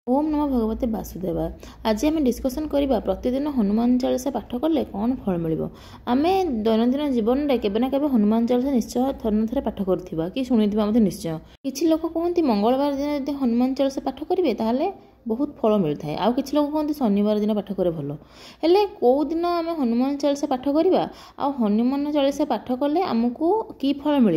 ओम नमो भगवते वासुदेवा। आज आम डिस्कसन करवा प्रतिदिन हनुमान चालीसा पाठ कले कौन फल मिल। आम दैनंदिन जीवन में केवे ना केवे हनुमान चालीसा निश्चय थरे थे पाठ करा कि शुणी निश्चय। किसी लोग कहते मंगलवार दिन यदि हनुमान चालीसा पाठ करेंगे ताहले बहुत फल मिलता है। आउ किसी लोग कहते शनिवार दिन पाठ करे भल। हेले कौ दिन आम हनुमान चालीसा पाठ करवा आ हनुमान चालीसा पाठ कले आमको कि फल मिल।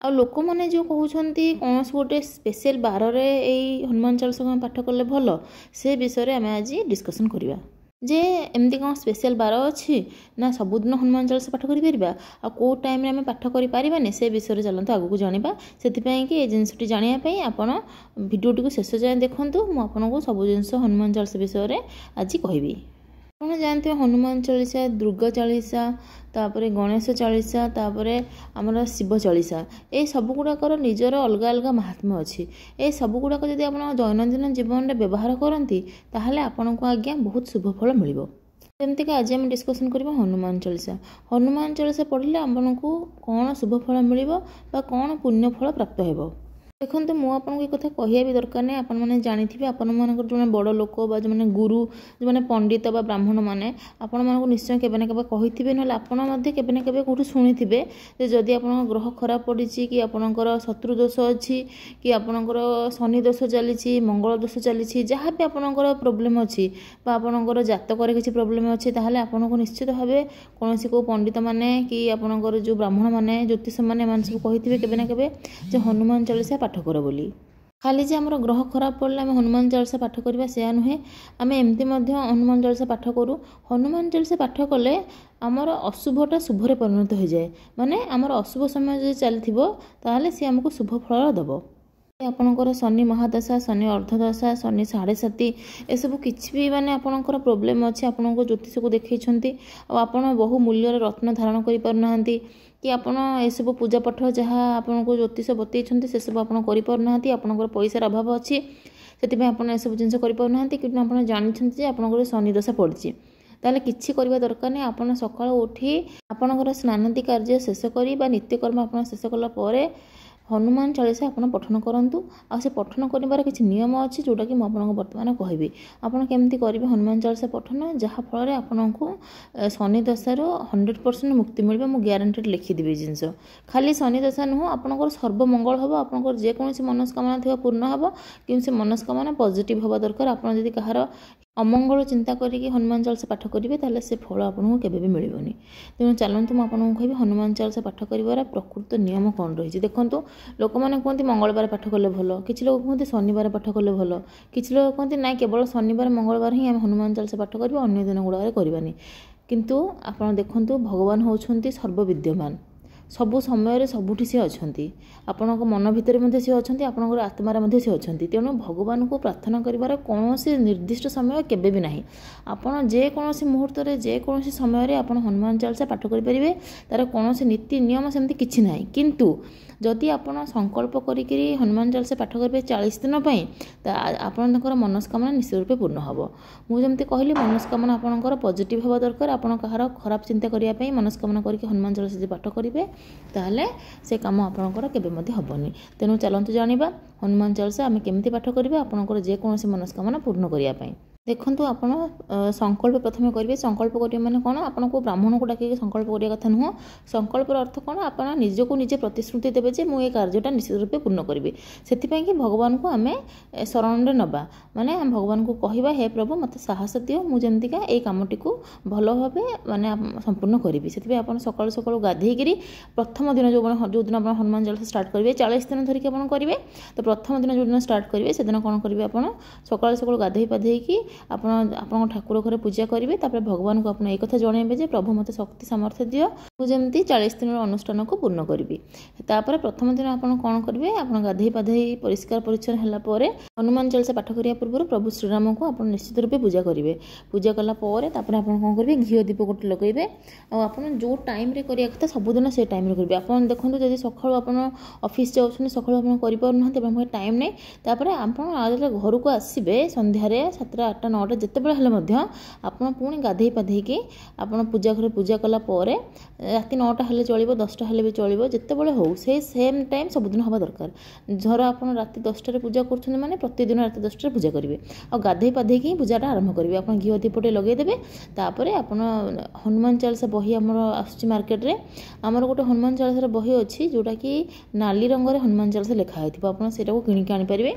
आ लोक मैंने जो कहते कौन गोटे स्पेशल बार में हनुमान चालीसा पाठ कले भल से विषय आम आज डिस्कसन करवा जे एमती कौन स्पेशल बार अच्छी ना सबुदिन हनुमान चालीसा पाठ करें आ कौ टाइम आम पाठ कर से विषय चलते आगू जाना से ये जिनटी जानापी आपण भिडियोटी को शेष जाए देखूँ मुझे सब जिन हनुमान चालीसा विषय आज कहबी। आप जानते हैं हनुमान चालीसा दुर्गा चालीसा तापर गणेश चालीसा तापर आमर शिव चालीसा ये सब गुड़ाकर निजर अलग अलग महात्म्य अच्छी। ये सब गुड़ाक जब आप दैनंदिन जीवन में व्यवहार करती ताहले आपन को आज्ञा बहुत शुभ फल मिल। जमती कि आज आम डिस्कसन करवा हनुमान चालीसा। हनुमान चालीसा पढ़ले आपन को कौन शुभ फल मिल कौन पुण्य फल प्राप्त हो। देखो मुझे ये कथा कहया भी दरकार नहीं। आपण मैंने जानी आपण मानक जो बड़ लोक जो मैंने गुरु जो मैंने पंडित बा ब्राह्मण मैंने आपण मानक निश्चय केवे ना केवे कही ना आपण केवे ना केवे कौटू शुणी थे जदि आप ग्रह खराब पड़ी कि आपणकर शत्रु दोष अच्छी कि आपणकर शनि दोष चली मंगल दोष चली जहाँ भी आपणकर प्रोब्लेम अच्छी आपणकर जातक किसी प्रोब्लेम अच्छी ताहले आपन को निश्चित भाव कौन को पंडित मैंने कि आपणकर जो ब्राह्मण मैंने ज्योतिष मैंने सब कही केवे ना केवे हनुमान चालीसा पाठ कर बोली। खाली जे आमर ग्रह खराब पड़े आम हनुमान चालीसा पाठ करवा से नुहे आम एमती हनुमान चालीसा पाठ करूँ। हनुमान चालीसा पाठ कले आमर अशुभटा शुभरे परिणत हो जाए माने आमर अशुभ समय जो चली ताहले सी आमको शुभ फल दब। आपणकर शनि महादशा शनि अर्धदशा शनि 7.5 एसबू किसी भी माने आपणकर प्रोब्लेम अच्छी आपण ज्योतिष को देखते आपड़ बहु मूल्यर रत्न धारण कर पारना कि आपड़ एसबू पूजा पाठ जहाँ आपन को ज्योतिष बतई से सब आप आपणकर पैसार अभाव अच्छी से आप सब जिन करना कि आप जानते आपंकर शनि दशा पड़ी ताले किछि करबा दरकार नहीं। आपन सकाळ उठी आपणकर स्नानादि कार्य शेष करी बा नित्यकर्म आपन शेष कला परे हनुमान चालीसा आपन पठन करंतु। आ से पठन करिबार किछि नियम अछि जोटा कि आपन वर्तमान कहबी आपन केमती करिवे हनुमान चालीसा पठन जहाँ फल आपन को शनि दशार 100% मुक्ति मिलबे। मु ग्यारंटेड लिखि देबी जिंस खाली शनि दशा नुह आपन सर्वमंगल हम आपन जेकोसी मनस्कामना थी पूर्ण हम कि से मनस्कामना पॉजिटिव हवा दरकार। आपन यदि कहार अमंगल चिंता करिक हनुमान चालीसा पाठ करेंगे ताहले से फल आपको केवे भी मिलबनी। तेणु चलतु मुझे कहबी हनुमान चालीसा पाठ कर प्रकृत नियम कौन रही। देखूँ लोक मैंने कहते मंगलवार पाठ कले भल किसी लोग कहते शनिवार पाठ कले भल किसी लोग कहते ना केवल शनिवार मंगलवार ही आम हनुमान चालीसा पाठ करवा अन्य दिन गुड़ा करवानी। किंतु आप देखूँ भगवान होउछंती सर्वविद्यमान सबु समय सबुठी सी अच्छा आपण मन भितर सी अच्छा आपण आत्मार सी अच्छा। तेणु भगवान को प्रार्थना करिवार कौन निर्दिष्ट समय केबे भी नहीं। आपण जेकोसी मुहूर्त जेकोसी समय आप हनुमान चालीसा पाठ करेंगे तार कौन नीति नियम सेमती किछि नाही। किंतु जदि आपण संकल्प करी हनुमान चालीसा पाठ करेंगे 40 दिन आपण मनस्कामना निश्चित रूपे पूर्ण हम। मुझे कहली मनस्कामना आपंकर पॉजिटिव हवा दरकार। आपण कहार खराब चिंता करने मनस्कामना करके हनुमान चालीसा पाठ करेंगे ताहले से काम आपंकर केबे मध्य हबनी। तेणु चलतु जानिबा हनुमान चालीसा आम केमती पाठ करेंगे आपंकर जेकोसी मनस्कामना पूर्ण करने। देखूँ आप संकल्प प्रथम करेंगे। संकल्प करेंगे मैंने कौन आपन को ब्राह्मण को डाक संकल्प करने कथा नुह। संकल्पर अर्थ कौन आप निजको निजे प्रतिश्रुति देवे जे मुझे कार्यटा निश्चित रूपे पूर्ण करी से भगवान को आम शरण में नवा माने आम भगवान को कहवा हे प्रभु मत साहस दियो मुझेमतिका ये कमटी को भल भाव माने संपूर्ण करी से आप सकाल सकाल गाधेकरी प्रथम दिन जो दिन आप हनुमान चालीसा स्टार्ट करेंगे 40 दिन धरिकी आप करेंगे तो प्रथम दिन जो दिन स्टार्ट करेंगे से दिन कौन करेंगे आप सकाल सकाल गाधे पाधेकी आप ठाकुर घरे पूजा करेंगे। भगवान को आप एक कथा जनइबे जे प्रभु मत शक्ति सामर्थ्य दियो मुझे 40 दिन अनुष्ठान को पूर्ण करी। तापर प्रथम दिन आप कौन करेंगे आप गाधे पाधे परिष्कार परिच्छन है हनुमान चालीसा पाठ करने पूर्व प्रभु श्रीराम को आप निश्चित रूपे पूजा करेंगे। पूजा कलापर आप कौन करेंगे घी दीप गोटे लगेंगे आप जो टाइम करिया कथा सबुदिन से टाइम करेंगे। आप देखो जब सकाल आप ऑफिस जाऊँ सकाल आप टाइम नहीं तापर आप घर को आसबे संध्यारे 7टा 8ଟା 9ଟା ଯେତେବେଳେ ହେଲେ ମଧ୍ୟ ଆପଣ ପୁଣି ଗାଧେଇ ପାଧେଇକି ଆପଣ ପୂଜା ଘରେ ପୂଜା କଲା ପରେ ରାତି 9ଟା ହେଲେ ଚଳିବ, 10ଟା ହେଲେ ବି ଚଳିବ, ଯେତେବେଳେ ହେଉ ସେଇ ସେମ୍ ଟାଇମ୍ ସବୁଦିନ ହେବା ଦରକାର। ଧର ଆପଣ ରାତି 10ଟାରେ ପୂଜା କରୁଛନ୍ତି ମାନେ ପ୍ରତିଦିନ ରାତି 10ଟାରେ ପୂଜା କରିବେ, ଆଉ ଗାଧେଇ ପାଧେଇକି ହିଁ ପୂଜାଟା ଆରମ୍ଭ କରିବେ। ଆପଣ ଘିଅ ଦୀପଟେ ଲଗାଇଦେବେ, ତାପରେ ଆପଣ ହନୁମାନ ଚାଳିଶା ବହି ଆମର ଆସୁଛି ମାର୍କେଟରେ। ଆମର ଗୋଟେ ହନୁମାନ ଚାଳିଶାର ବହି ଅଛି ଯେଉଁଟାକି ନାଲି ରଙ୍ଗରେ ହନୁମାନ ଚାଳିଶା ଲେଖା ହେଇଥିବ, ଆପଣ ସେଇଟାକୁ କିଣିକି ଆଣିପାରିବେ।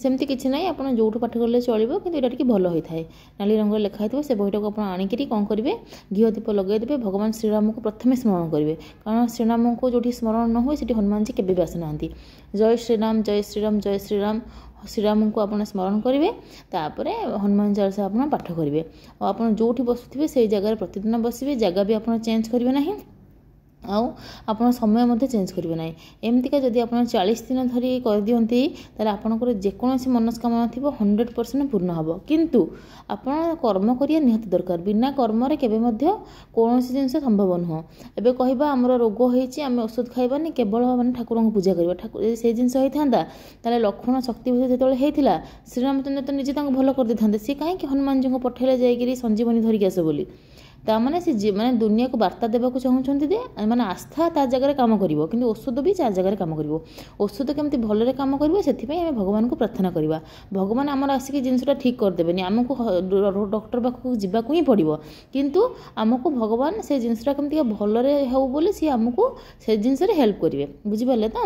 ସେମିତି କିଛି ନାହିଁ, ଆପଣ ଯେଉଁଠୁ ପାଠ କଲେ ଚଳିବ, କିନ୍ତୁ ଏଇଟା ଟିକେ ଭଲ ହୋଇଥାଏ। ନାଲି ରଙ୍ଗରେ ଲେଖା ହେଇଥିବ, ସେ ବହିଟାକୁ ଆପଣ ଆଣିକିରି କ'ଣ କରିବେ, ଘିଅ ଦୀପ ଲଗାଇଦେବେ। ଭଗବାନ ଶ୍ରୀରାମଙ୍କୁ ପ୍ରଥମେ ସ୍ମରଣ କରିବେ, କାରଣ ଶ୍ରୀରାମଙ୍କୁ ଯେଉଁଠି ସ୍ମରଣ ନ ହୁଏ ସେଠି ହନୁମାନଜୀ କେବେ ବି ଆସିନାହାନ୍ତି। ଜୟ ଶ୍ରୀରାମ ଜୟ ଶ୍ରୀରାମ ଜୟ ଶ୍ରୀରାମ, ଶ୍ରୀରାମଙ୍କୁ ଆପଣ ସ୍ମରଣ କରିବେ। ତାପରେ ହନୁମାନ ଚାଳିଶା ଆପଣ ପାଠ କରିବେ, ଆଉ ଆପଣ ଯେଉଁଠି ବସୁଥିବେ ସେଇ ଜାଗାରେ ପ୍ରତିଦିନ ବସିବେ। ଜାଗା ବି ଆପଣ ଚେଞ୍ଜ କରିବେ ନାହିଁ, ଆଉ ଆପଣ ସମୟ ମଧ୍ୟ ଚେଞ୍ଜ କରିବେ ନାହିଁ। ଏମିତିକା ଯଦି ଆପଣ 40 ଦିନ ଧରି କରିଦିଅନ୍ତି ତାହେଲେ ଆପଣଙ୍କର ଯେକୌଣସି ମନସ୍କାମନା ଥିବ 100% ପୂର୍ଣ୍ଣ ହେବ। କିନ୍ତୁ ଆପଣ କର୍ମ କରିବା ନିହାତି ଦରକାର, ବିନା କର୍ମରେ କେବେ ମଧ୍ୟ କୌଣସି ଜିନିଷ ସମ୍ଭବ ନୁହଁ। ଏବେ କହିବା ଆମର ରୋଗ ହେଇଛି ଆମେ ଔଷଧ ଖାଇବାନି, କେବଳ ମାନେ ଠାକୁରଙ୍କୁ ପୂଜା କରିବା, ଯଦି ସେଇ ଜିନିଷ ହେଇଥାନ୍ତା ତାହେଲେ ଲକ୍ଷ୍ମଣ ଶକ୍ତିଭୂତ ଯେତେବେଳେ ହେଇଥିଲା ଶ୍ରୀରାମଚନ୍ଦ୍ର ତ ନିଜେ ତାଙ୍କୁ ଭଲ କରିଦେଇଥାନ୍ତେ, ସେ କାହିଁକି ହନୁମାନଜୀଙ୍କୁ ପଠେଇଲେ ଯାଇକିରି ସଞ୍ଜୀବନୀ ଧରିକି ଆସ ବୋଲି। ତାମାନେ ସେ ମାନେ ଦୁନିଆକୁ ବାର୍ତ୍ତା ଦେବାକୁ ଚାହୁଁଛନ୍ତି ଯେ ମାନେ ଆସ୍ଥା ତା ଜାଗାରେ କାମ କରିବ, କିନ୍ତୁ ଔଷଧ ବି ତା ଜାଗାରେ କାମ କରିବ। ଔଷଧ କେମିତି ଭଲରେ କାମ କରିବ ସେଥିପାଇଁ ଆମେ ଭଗବାନଙ୍କୁ ପ୍ରାର୍ଥନା କରିବା। ଭଗବାନ ଆମର ଆସିକି ଜିନିଷଟା ଠିକ୍ କରିଦେବେନି, ଆମକୁ ଡକ୍ଟର ପାଖକୁ ଯିବାକୁ ହିଁ ପଡ଼ିବ, କିନ୍ତୁ ଆମକୁ ଭଗବାନ ସେ ଜିନିଷଟା କେମିତି ଭଲରେ ହେଉ ବୋଲି ସିଏ ଆମକୁ ସେ ଜିନିଷରେ ହେଲ୍ପ କରିବେ। ବୁଝିପାରିଲେ ତ?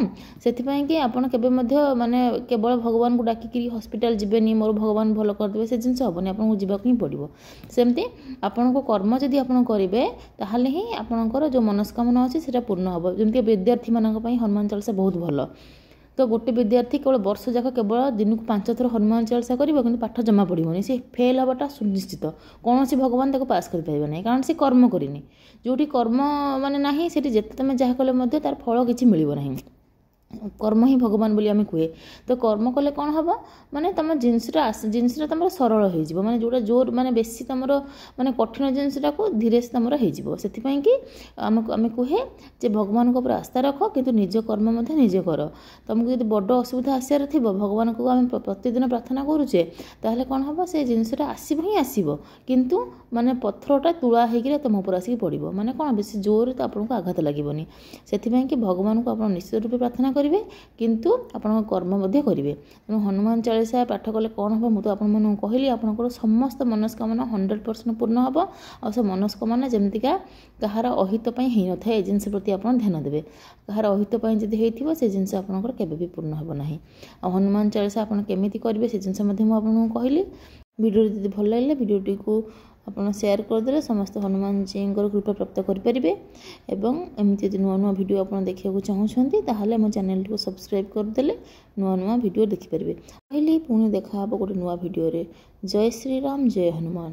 ସେଥିପାଇଁ କି ଆପଣ କେବେ ମଧ୍ୟ ମାନେ କେବଳ ଭଗବାନଙ୍କୁ ଡାକିକିରି ହସ୍ପିଟାଲ ଯିବେନି, ମୋର ଭଗବାନ ଭଲ କରିଦେବେ, ସେ ଜିନିଷ ହେବନି, ଆପଣଙ୍କୁ ଯିବାକୁ ହିଁ ପଡ଼ିବ। ସେମିତି ଆପଣଙ୍କ କର୍ମ ଯଦି ଆପଣ କରିବେ ତାହେଲେ ହିଁ ଆପଣଙ୍କର ଯେଉଁ ମନସ୍କାମନା ଅଛି ସେଇଟା ପୂର୍ଣ୍ଣ ହେବ। ଯେମିତି ବିଦ୍ୟାର୍ଥୀମାନଙ୍କ ପାଇଁ ହନୁମାନ ଚାଳିଶା ବହୁତ ଭଲ। ତ ଗୋଟେ ବିଦ୍ୟାର୍ଥୀ କେବଳ ବର୍ଷ ଯାକ କେବଳ ଦିନକୁ 5 ଥର ହନୁମାନ ଚାଳିଶା କରିବ, କିନ୍ତୁ ପାଠ ଜମା ପଡ଼ିବନି, ସେ ଫେଲ୍ ହେବାଟା ସୁନିଶ୍ଚିତ। କୌଣସି ଭଗବାନ ତାକୁ ପାସ୍ କରିପାରିବେ ନାହିଁ, କାରଣ ସେ କର୍ମ କରିନି। ଯେଉଁଠି କର୍ମ ମାନେ ନାହିଁ ସେଠି ଯେତେ ତୁମେ ଯାହା କଲେ ମଧ୍ୟ ତାର ଫଳ କିଛି ମିଳିବ ନାହିଁ। କର୍ମ ହିଁ ଭଗବାନ ବୋଲି ଆମେ କୁହେ। ତ କର୍ମ କଲେ କ'ଣ ହେବ, ମାନେ ତୁମ ଜିନିଷଟା ତୁମର ସରଳ ହେଇଯିବ, ମାନେ ଯେଉଁଟା ଜୋର ମାନେ ବେଶୀ ତୁମର ମାନେ କଠିନ ଜିନିଷଟାକୁ ଧୀରେ ତୁମର ହେଇଯିବ। ସେଥିପାଇଁ କି ଆମେ କୁହେ ଯେ ଭଗବାନଙ୍କ ଉପରେ ଆସ୍ଥା ରଖ, କିନ୍ତୁ ନିଜ କର୍ମ ମଧ୍ୟ ନିଜେ କର। ତୁମକୁ ଯଦି ବଡ଼ ଅସୁବିଧା ଆସିବାର ଥିବ, ଭଗବାନଙ୍କୁ ଆମେ ପ୍ରତିଦିନ ପ୍ରାର୍ଥନା କରୁଛେ, ତାହେଲେ କ'ଣ ହେବ, ସେ ଜିନିଷଟା ଆସିବ ହିଁ ଆସିବ, କିନ୍ତୁ ମାନେ ପଥରଟା ତୁଳା ହେଇକିରି ତୁମ ଉପରେ ଆସିକି ପଡ଼ିବ, ମାନେ କ'ଣ ବେଶୀ ଜୋରରେ ତ ଆପଣଙ୍କୁ ଆଘାତ ଲାଗିବନି। ସେଥିପାଇଁ କି ଭଗବାନଙ୍କୁ ଆପଣ ନିଶ୍ଚିତ ରୂପେ ପ୍ରାର୍ଥନା କରିବେ, କିନ୍ତୁ ଆପଣଙ୍କ କର୍ମ ମଧ୍ୟ କରିବେ। ତେଣୁ ହନୁମାନ ଚାଳିଶା ପାଠ କଲେ କ'ଣ ହେବ, ମୁଁ ତ ଆପଣମାନଙ୍କୁ କହିଲି, ଆପଣଙ୍କର ସମସ୍ତ ମନସ୍କାମନା 100% ପୂର୍ଣ୍ଣ ହେବ। ଆଉ ସେ ମନସ୍କାମନା ଯେମିତିକା କାହାର ଅହିତ ପାଇଁ ହେଇନଥାଏ, ଏ ଜିନିଷ ପ୍ରତି ଆପଣ ଧ୍ୟାନ ଦେବେ। କାହାର ଅହିତ ପାଇଁ ଯଦି ହେଇଥିବ ସେ ଜିନିଷ ଆପଣଙ୍କର କେବେ ବି ପୂର୍ଣ୍ଣ ହେବ ନାହିଁ। ଆଉ ହନୁମାନ ଚାଳିଶା ଆପଣ କେମିତି କରିବେ ସେ ଜିନିଷ ମଧ୍ୟ ମୁଁ ଆପଣଙ୍କୁ କହିଲି। ଭିଡ଼ିଓଟି ଯଦି ଭଲ ଲାଗିଲେ ଭିଡ଼ିଓଟିକୁ ଆପଣ ସେୟାର କରିଦେଲେ ସମସ୍ତେ ହନୁମାନଜୀଙ୍କର କୃପା ପ୍ରାପ୍ତ କରିପାରିବେ। ଏବଂ ଏମିତି ଯଦି ନୂଆ ନୂଆ ଭିଡ଼ିଓ ଆପଣ ଦେଖିବାକୁ ଚାହୁଁଛନ୍ତି ତାହେଲେ ମୋ ଚ୍ୟାନେଲଟିକୁ ସବସ୍କ୍ରାଇବ୍ କରିଦେଲେ ନୂଆ ନୂଆ ଭିଡ଼ିଓ ଦେଖିପାରିବେ। କହିଲି ପୁଣି ଦେଖା ହେବ ଗୋଟେ ନୂଆ ଭିଡ଼ିଓରେ। ଜୟ ଶ୍ରୀରାମ ଜୟ ହନୁମାନ।